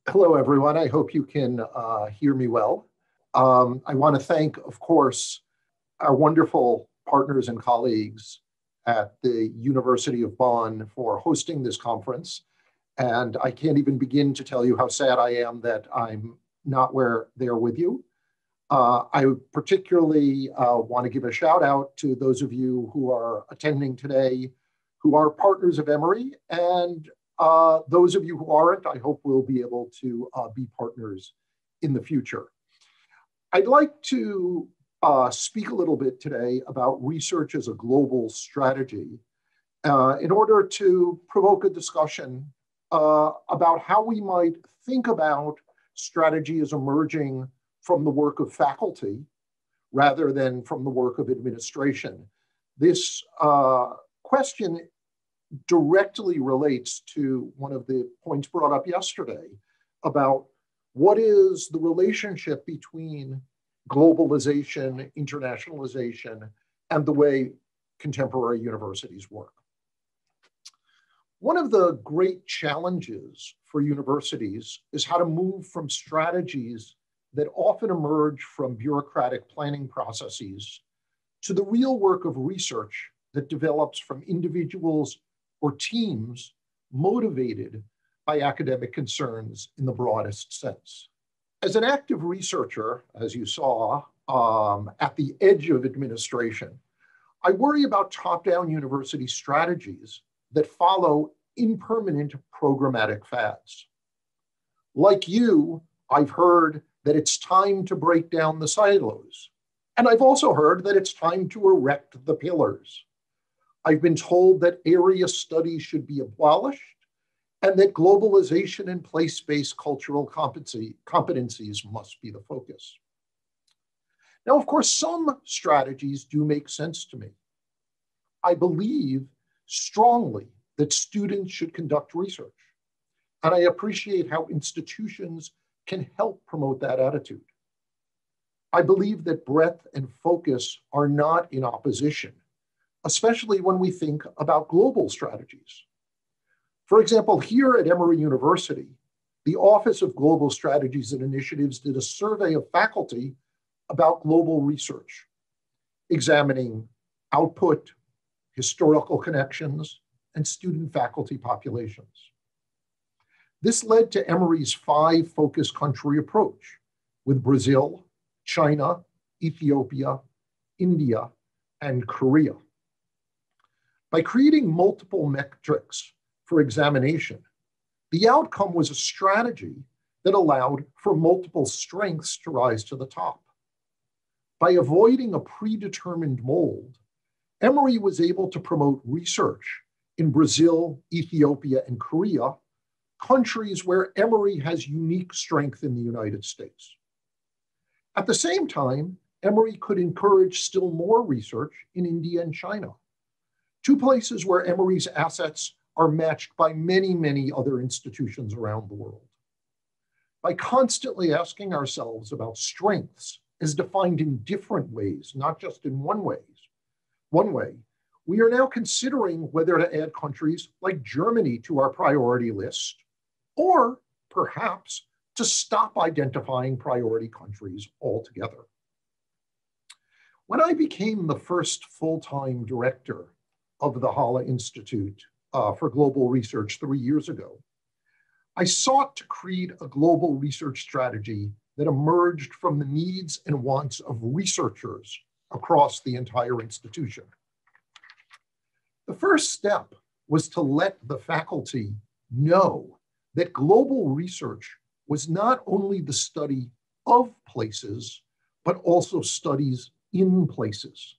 Hello, everyone. I hope you can hear me well. I want to thank, of course, our wonderful partners and colleagues at the University of Bonn for hosting this conference. And I can't even begin to tell you how sad I am that I'm not there with you. I particularly want to give a shout out to those of you who are attending today who are partners of Emory, and those of you who aren't, I hope we'll be able to be partners in the future. I'd like to speak a little bit today about research as a global strategy in order to provoke a discussion about how we might think about strategy as emerging from the work of faculty rather than from the work of administration. This question directly relates to one of the points brought up yesterday about what is the relationship between globalization, internationalization, and the way contemporary universities work. One of the great challenges for universities is how to move from strategies that often emerge from bureaucratic planning processes to the real work of research that develops from individuals or teams motivated by academic concerns in the broadest sense. As an active researcher, as you saw, at the edge of administration, I worry about top-down university strategies that follow impermanent programmatic fads. Like you, I've heard that it's time to break down the silos. And I've also heard that it's time to erect the pillars. I've been told that area studies should be abolished and that globalization and place-based cultural competencies must be the focus. Now, of course, some strategies do make sense to me. I believe strongly that students should conduct research, and I appreciate how institutions can help promote that attitude. I believe that breadth and focus are not in opposition, especially when we think about global strategies. For example, here at Emory University, the Office of Global Strategies and Initiatives did a survey of faculty about global research, examining output, historical connections, and student-faculty populations. This led to Emory's 5 focus country approach with Brazil, China, Ethiopia, India, and Korea. By creating multiple metrics for examination, the outcome was a strategy that allowed for multiple strengths to rise to the top. By avoiding a predetermined mold, Emory was able to promote research in Brazil, Ethiopia, and Korea, countries where Emory has unique strength in the United States. At the same time, Emory could encourage still more research in India and China, 2 places where Emory's assets are matched by many, many other institutions around the world. By constantly asking ourselves about strengths as defined in different ways, not just in one way, we are now considering whether to add countries like Germany to our priority list, or perhaps to stop identifying priority countries altogether. When I became the first full-time director of the Halle Institute for Global Research 3 years ago, I sought to create a global research strategy that emerged from the needs and wants of researchers across the entire institution. The first step was to let the faculty know that global research was not only the study of places, but also studies in places.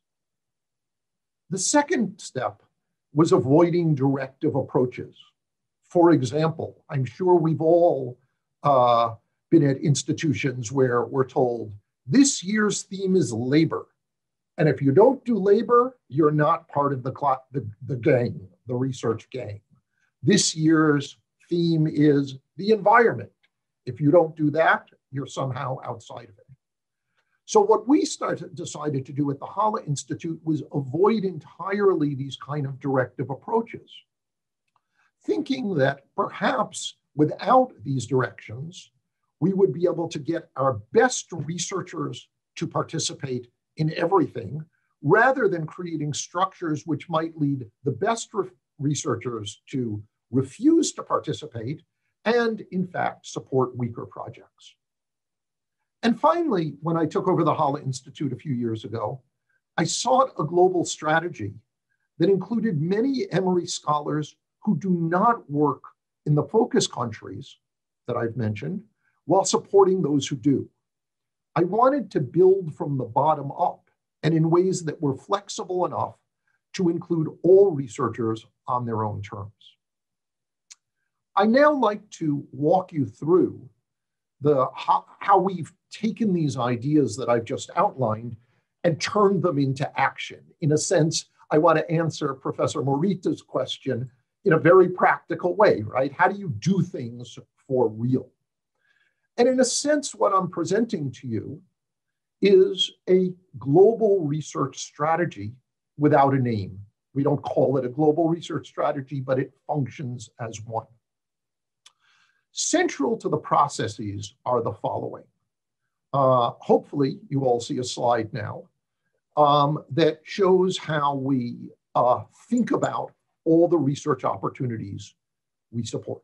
The second step was avoiding directive approaches. For example, I'm sure we've all been at institutions where we're told, this year's theme is labor. And if you don't do labor, you're not part of the gang, the research gang. This year's theme is the environment. If you don't do that, you're somehow outside of it. So what we decided to do at the Halle Institute was avoid entirely these kind of directive approaches, thinking that perhaps Without these directions, we would be able to get our best researchers to participate in everything, rather than creating structures which might lead the best researchers to refuse to participate and, in fact, support weaker projects. And finally, when I took over the Halle Institute a few years ago, I sought a global strategy that included many Emory scholars who do not work in the focus countries that I've mentioned, while supporting those who do. I wanted to build from the bottom up and in ways that were flexible enough to include all researchers on their own terms. I now like to walk you through how we've taken these ideas that I've just outlined and turned them into action. In a sense, I want to answer Professor Morita's question in a very practical way, right? How do you do things for real? And in a sense, what I'm presenting to you is a global research strategy without a name. We don't call it a global research strategy, but it functions as one. Central to the processes are the following. Hopefully, you all see a slide now that shows how we think about all the research opportunities we support.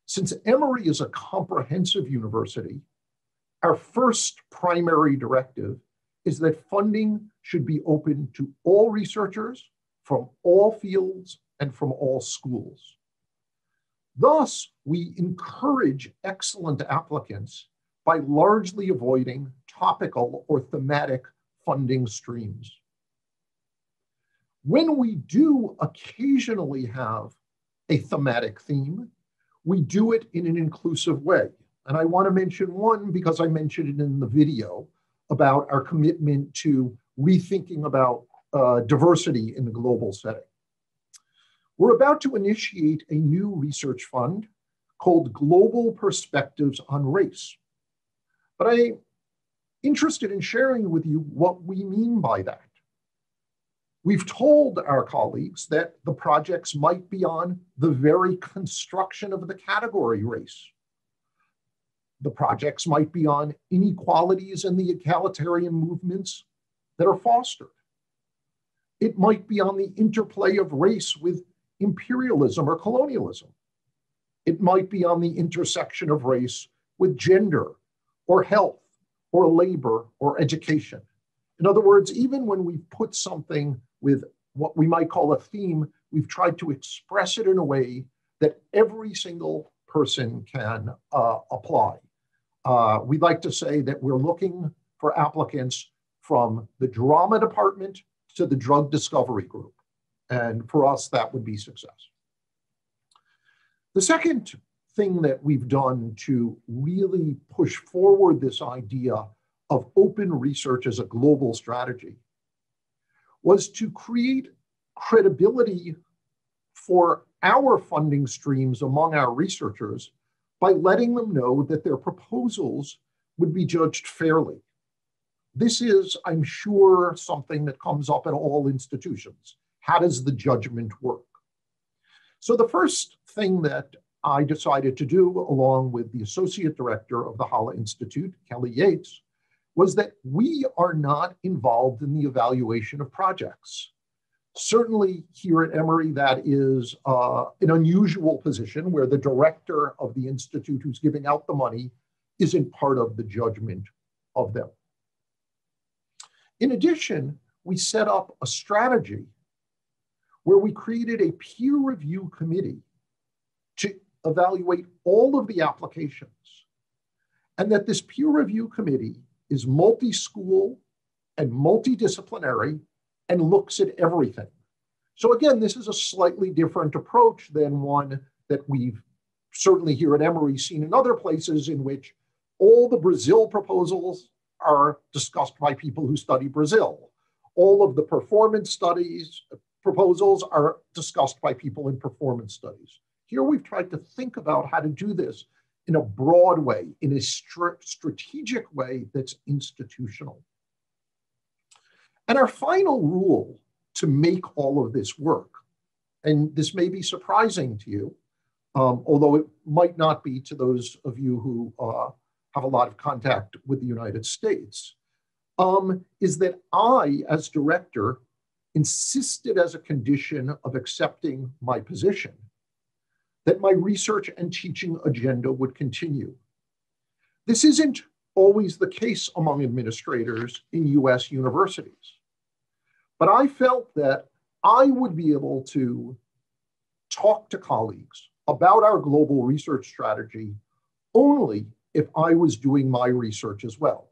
Since Emory is a comprehensive university, our first primary directive is that funding should be open to all researchers from all fields and from all schools. Thus, we encourage excellent applicants by largely avoiding topical or thematic funding streams. When we do occasionally have a thematic theme, we do it in an inclusive way. And I want to mention one because I mentioned it in the video about our commitment to rethinking about diversity in the global setting. We're about to initiate a new research fund called Global Perspectives on Race. But I'm interested in sharing with you what we mean by that. We've told our colleagues that the projects might be on the very construction of the category race. The projects might be on inequalities and the egalitarian movements that are fostered. It might be on the interplay of race with imperialism or colonialism. It might be on the intersection of race with gender or health or labor or education. In other words, even when we put something with what we might call a theme, we've tried to express it in a way that every single person can apply. We'd like to say that we're looking for applicants from the drama department to the drug discovery group. And for us, that would be success. The second thing that we've done to really push forward this idea of open research as a global strategy was to create credibility for our funding streams among our researchers by letting them know that their proposals would be judged fairly. This is, I'm sure, something that comes up at all institutions. How does the judgment work? So the first thing that I decided to do, along with the associate director of the Halle Institute, Kelly Yates, was that we are not involved in the evaluation of projects. Certainly here at Emory, that is an unusual position where the director of the institute who's giving out the money isn't part of the judgment of them. In addition, we set up a strategy where we created a peer review committee to evaluate all of the applications, and that this peer review committee is multi-school and multidisciplinary and looks at everything. So again, this is a slightly different approach than one that we've certainly here at Emory seen in other places, in which all the Brazil proposals are discussed by people who study Brazil. All of the performance studies proposals are discussed by people in performance studies. Here we've tried to think about how to do this in a broad way, in a strategic way that's institutional. And our final rule to make all of this work, and this may be surprising to you, although it might not be to those of you who have a lot of contact with the United States, is that I, as director, insisted as a condition of accepting my position that my research and teaching agenda would continue. This isn't always the case among administrators in US universities, but I felt that I would be able to talk to colleagues about our global research strategy only if I was doing my research as well.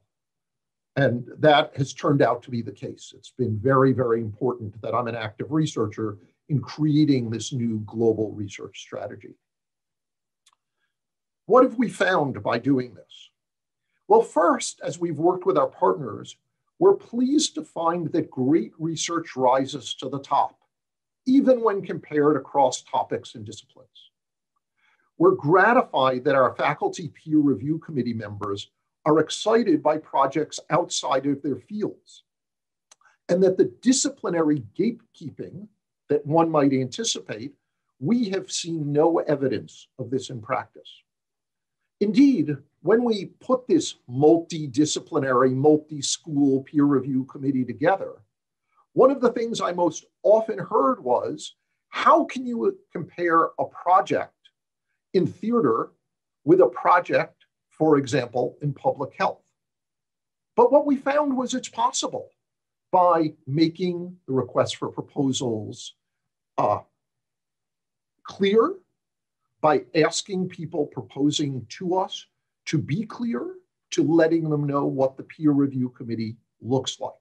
And that has turned out to be the case. It's been very, very important that I'm an active researcher in creating this new global research strategy. What have we found by doing this? Well, first, as we've worked with our partners, we're pleased to find that great research rises to the top, even when compared across topics and disciplines. We're gratified that our faculty peer review committee members are excited by projects outside of their fields, and that the disciplinary gatekeeping that one might anticipate, we have seen no evidence of this in practice. Indeed, when we put this multidisciplinary, multi-school peer review committee together, one of the things I most often heard was, how can you compare a project in theater with a project, for example, in public health? But what we found was it's possible by making the requests for proposals clear, by asking people proposing to us to be clear, to letting them know what the peer review committee looks like.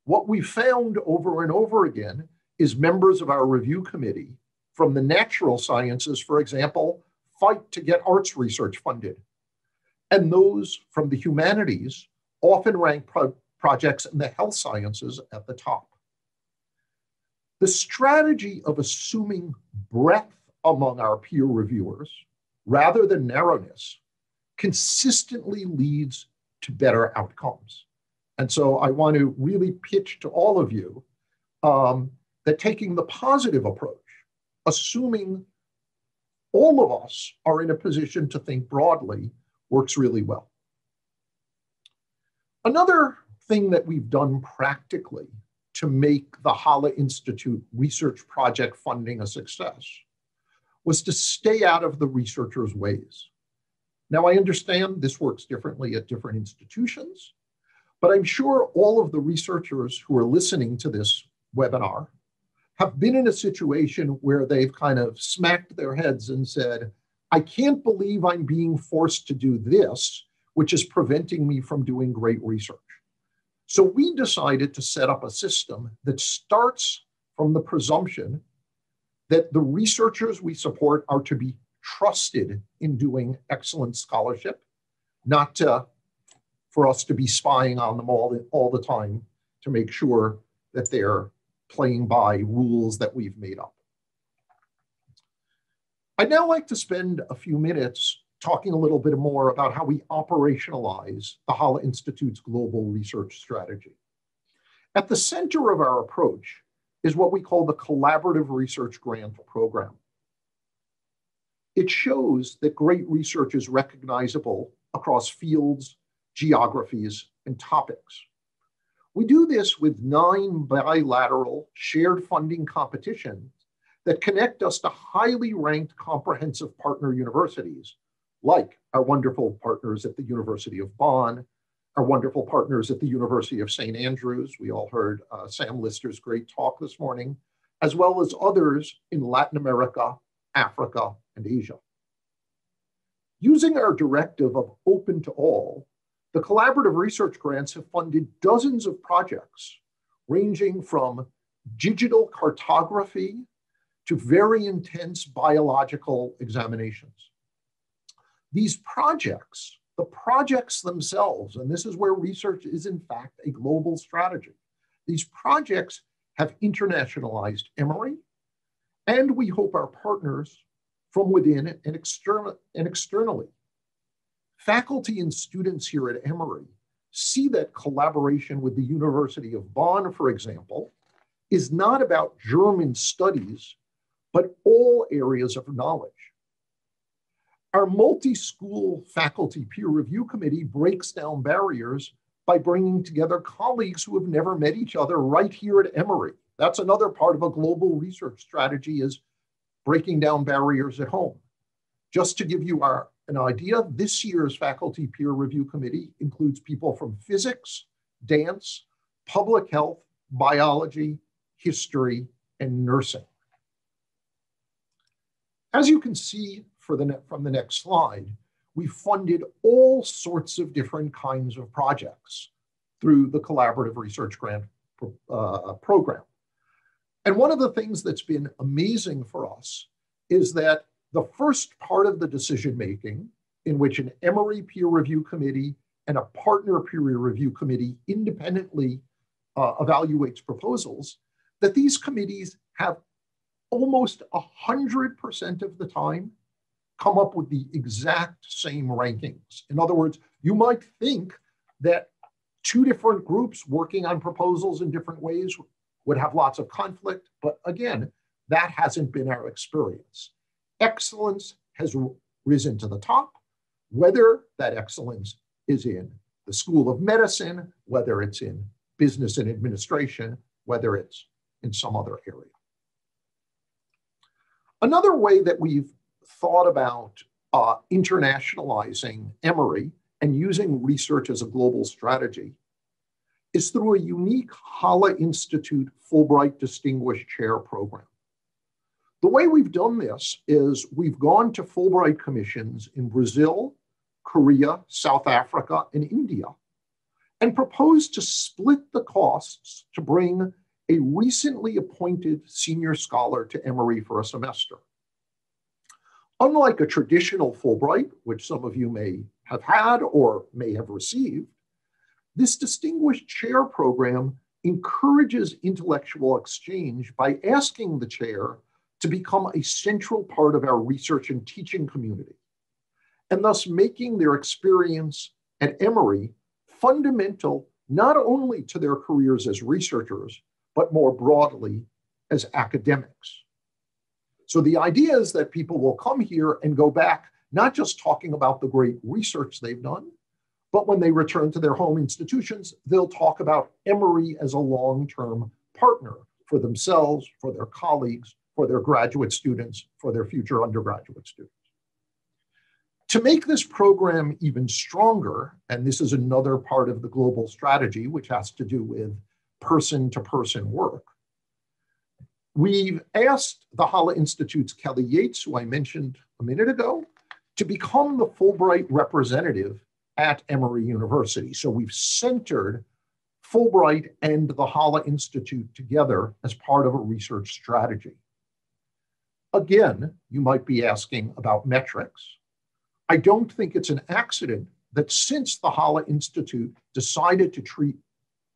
What we found over and over again is members of our review committee from the natural sciences, for example, fight to get arts research funded. And those from the humanities often rank projects in the health sciences at the top. The strategy of assuming breadth among our peer reviewers, rather than narrowness, consistently leads to better outcomes. And so I want to really pitch to all of you that taking the positive approach, assuming all of us are in a position to think broadly, works really well. Another thing that we've done practically to make the Halle Institute research project funding a success was to stay out of the researchers' ways. Now, I understand this works differently at different institutions, but I'm sure all of the researchers who are listening to this webinar have been in a situation where they've kind of smacked their heads and said, I can't believe I'm being forced to do this, which is preventing me from doing great research. So we decided to set up a system that starts from the presumption that the researchers we support are to be trusted in doing excellent scholarship, not for us to be spying on them all the time to make sure that they're playing by rules that we've made up. I'd now like to spend a few minutes talking a little bit more about how we operationalize the Halle Institute's global research strategy. At the center of our approach is what we call the Collaborative Research Grant Program. It shows that great research is recognizable across fields, geographies, and topics. We do this with 9 bilateral shared funding competitions that connect us to highly ranked comprehensive partner universities, like our wonderful partners at the University of Bonn, our wonderful partners at the University of St. Andrews. We all heard Sam Lister's great talk this morning, as well as others in Latin America, Africa, and Asia. Using our directive of open to all, the collaborative research grants have funded dozens of projects, ranging from digital cartography to very intense biological examinations. These projects, the projects themselves, and this is where research is in fact a global strategy, these projects have internationalized Emory, and we hope our partners from within and externally. Faculty and students here at Emory see that collaboration with the University of Bonn, for example, is not about German studies, but all areas of knowledge. Our multi-school faculty peer review committee breaks down barriers by bringing together colleagues who have never met each other right here at Emory. That's another part of a global research strategy, is breaking down barriers at home. Just to give you an idea, this year's faculty peer review committee includes people from physics, dance, public health, biology, history, and nursing. As you can see from the next slide, we funded all sorts of different kinds of projects through the Collaborative Research Grant program. And one of the things that's been amazing for us is that the first part of the decision-making, in which an Emory peer review committee and a partner peer review committee independently evaluates proposals, that these committees have almost 100% of the time come up with the exact same rankings. In other words, you might think that two different groups working on proposals in different ways would have lots of conflict, but again, that hasn't been our experience. Excellence has risen to the top, whether that excellence is in the School of Medicine, whether it's in business and administration, whether it's in some other area. Another way that we've thought about internationalizing Emory and using research as a global strategy is through a unique Halle Institute Fulbright Distinguished Chair program. The way we've done this is we've gone to Fulbright commissions in Brazil, Korea, South Africa, and India, and proposed to split the costs to bring a recently appointed senior scholar to Emory for a semester. Unlike a traditional Fulbright, which some of you may have had or may have received, this distinguished chair program encourages intellectual exchange by asking the chair to become a central part of our research and teaching community, and thus making their experience at Emory fundamental not only to their careers as researchers, but more broadly as academics. So the idea is that people will come here and go back, not just talking about the great research they've done, but when they return to their home institutions, they'll talk about Emory as a long-term partner for themselves, for their colleagues, for their graduate students, for their future undergraduate students. To make this program even stronger, and this is another part of the global strategy, which has to do with person-to-person work, we've asked the Halle Institute's Kelly Yates, who I mentioned a minute ago, to become the Fulbright representative at Emory University. So we've centered Fulbright and the Halle Institute together as part of a research strategy. Again, you might be asking about metrics. I don't think it's an accident that since the Halle Institute decided to treat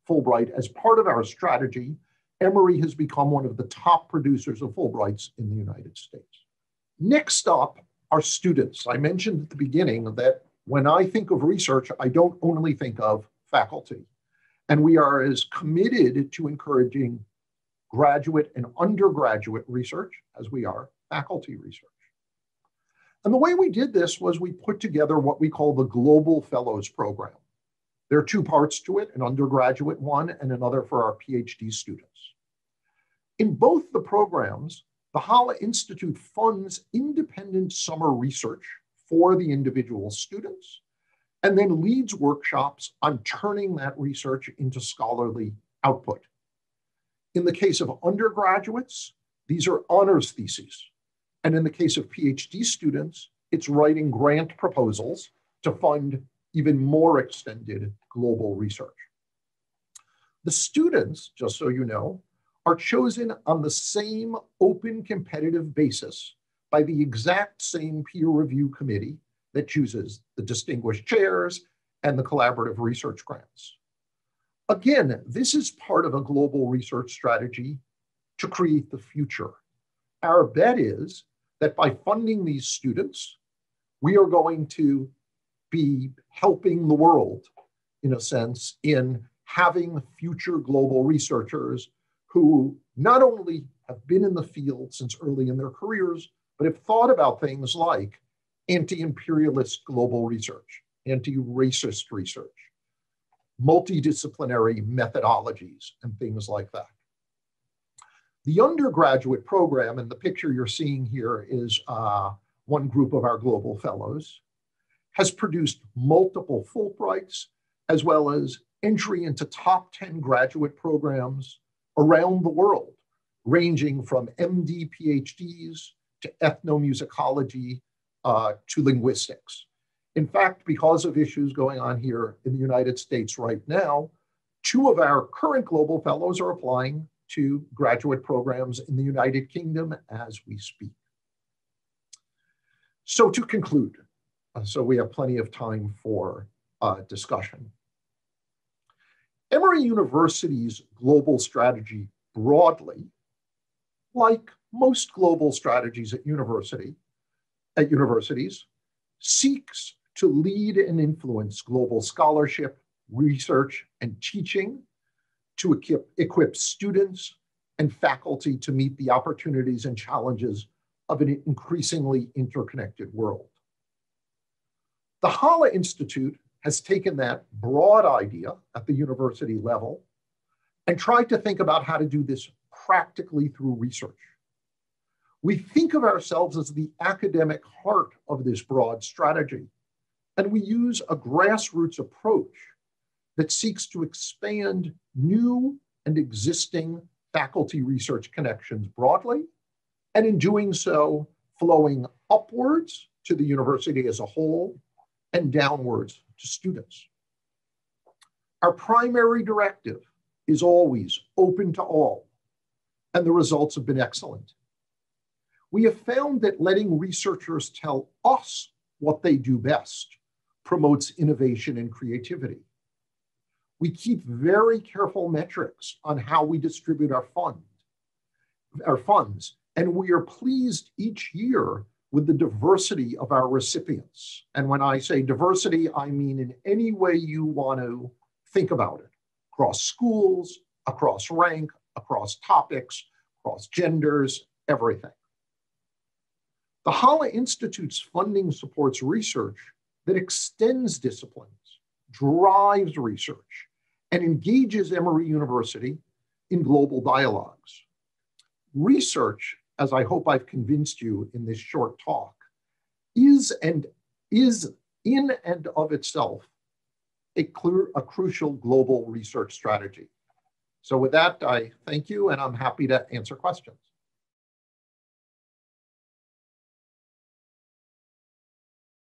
Fulbright as part of our strategy, Emory has become one of the top producers of Fulbrights in the United States. Next up are students. I mentioned at the beginning that when I think of research, I don't only think of faculty. And we are as committed to encouraging graduate and undergraduate research as we are faculty research. And the way we did this was we put together what we call the Global Fellows Program. There are two parts to it, an undergraduate one and another for our PhD students. In both the programs, the Halle Institute funds independent summer research for the individual students, and then leads workshops on turning that research into scholarly output. In the case of undergraduates, these are honors theses. And in the case of PhD students, it's writing grant proposals to fund even more extended global research. The students, just so you know, are chosen on the same open competitive basis by the exact same peer review committee that chooses the distinguished chairs and the collaborative research grants. Again, this is part of a global research strategy to create the future. Our bet is that by funding these students, we are going to be helping the world, in a sense, in having future global researchers who not only have been in the field since early in their careers, but have thought about things like anti-imperialist global research, anti-racist research, multidisciplinary methodologies, and things like that. The undergraduate program, and the picture you're seeing here is one group of our global fellows, has produced multiple Fulbrights, as well as entry into top 10 graduate programs around the world, ranging from MD PhDs to ethnomusicology to linguistics. In fact, because of issues going on here in the United States right now, 2 of our current global fellows are applying to graduate programs in the United Kingdom as we speak. So to conclude, so we have plenty of time for discussion. Emory University's global strategy broadly, like most global strategies at universities, seeks to lead and influence global scholarship, research, and teaching to equip students and faculty to meet the opportunities and challenges of an increasingly interconnected world. The Halle Institute has taken that broad idea at the university level and tried to think about how to do this practically through research. We think of ourselves as the academic heart of this broad strategy, and we use a grassroots approach that seeks to expand new and existing faculty research connections broadly, and in doing so, flowing upwards to the university as a whole and downwards to students. Our primary directive is always open to all, and the results have been excellent. We have found that letting researchers tell us what they do best promotes innovation and creativity. We keep very careful metrics on how we distribute our funds, and we are pleased each year with the diversity of our recipients. And when I say diversity, I mean in any way you want to think about it, across schools, across rank, across topics, across genders, everything. The Halle Institute's funding supports research that extends disciplines, drives research, and engages Emory University in global dialogues. Research, as I hope I've convinced you in this short talk, is in and of itself a crucial global research strategy. So with that, I thank you, and I'm happy to answer questions.